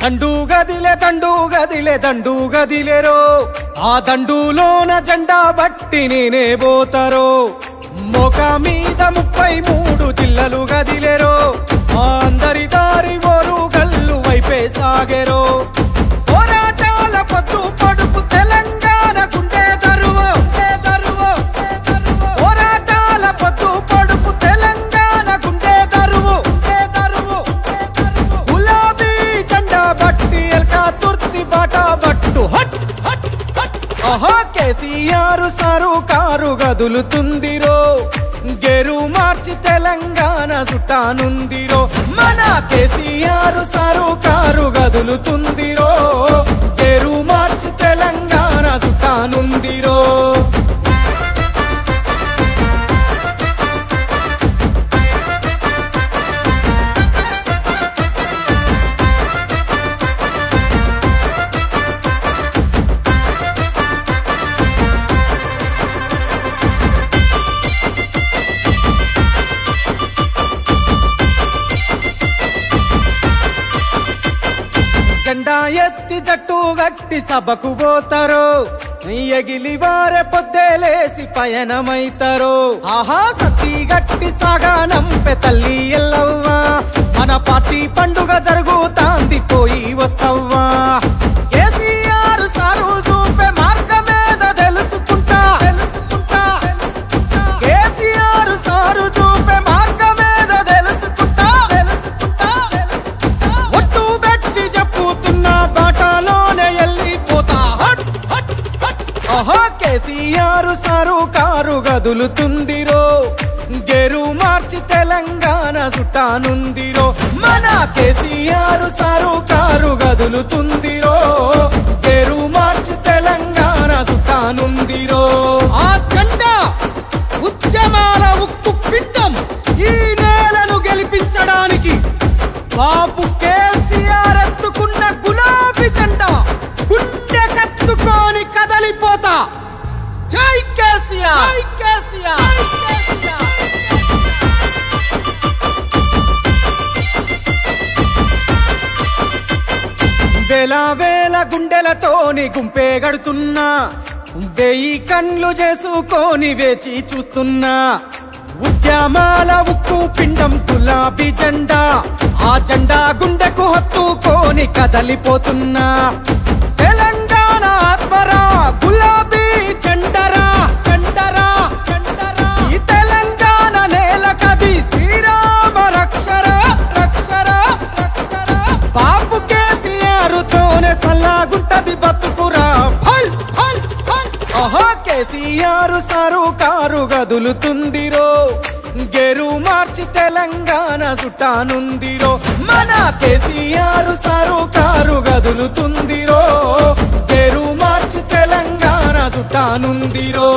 దండు గదిలే దండు గదిలేరో ఆ దండులోన జెండా బట్టి నేనే పోతారో మోక మీద 33 జిల్లలు గదిలేరో అందరి దారి ఓరు గల్లు వైపే సాగేరో పోరాటాల పొద్దు పొడుపు తెలంగాణ గుండె దరువు పోరాటాల పొద్దు పొడుపు తెలంగాణ గుండె దరువు గులాబీ జెండా బట్టి ఎల్కా తుర్తి బాట బట్టు హట్ హట్ హట్ ఓహో కేసీఆర్ సారు కారు గదులుతుందిరో గెరు మార్చి తెలంగాణ సుట్టానుందిరో మన కేసీఆర్ సారు కారు గదులుతుందిరో గెరు మార్చి తెలంగాణ సుట్టానుందిరో జెండా ఎత్తి జట్టు గట్టి సభకు పోతారో ఎగిలి వారే పొద్దేలేసి పయనమైతారో ఆహా సత్తి గట్టి సాగానంపె తల్లి ఎల్లవ్వా మన పార్టీ పండుగ జరుగుతాంది పోయి వస్తవ్వా కేసీఆర్ సారు చూపే మార్గమేద తెలుసుకుంటా కేసీఆర్ సారు చూపే మార్గమేద తెలుసుకుంటా ఒట్టు పెట్టి చెప్పుతున్నా బాటలోనే వెళ్ళిపోతా హట్ హట్ హట్ ఓహో కేసీఆర్ సారు కారు గదులుతుందిరో గెరు మార్చి తెలంగాణ సుట్టానుందిరో మన కేసీఆర్ సారు కారు గదులుతుందిరో గెరు మార్చి తెలంగాణ సుట్టానుందిరో ఆ జెండా ఉద్యమాల ఉక్కు పిండం ఈ నేలను గెలిపించడానికి బాబు కేసీఆర్ ఎత్తుకున్న గులాబీ జెండా గుండె కత్తుకొని కదలిపోతా జై కేసీఆర్ జై కేసీఆర్ వేల వేల గుండెలతోని గుంపే గడుతున్నా 1000 కన్లు చేసుకొని వేచి చూస్తున్నా ఉద్యమాల ఉక్కు పిండం గులాబీ జెండా ఆ జెండా గుండెకు హత్తుకొని కదలిపోతున్నా తెలంగాణ ఆత్మరా గులాబీ జెండరా ఈ తెలంగాణ నేల కది శ్రీరామ రక్షరా బాపు కేసీఆర్ తోనే సల్లాగుంటది బతుకురా ఓహో కేసీఆర్ సారు కారు గదులుతుందిరో గెరు మార్చి తెలంగాణ సుట్టానుందిరో మన కేసీఆర్ సారు కారు గదులుతుందిరో గెరు మార్చి తెలంగాణ సుట్టానుందిరో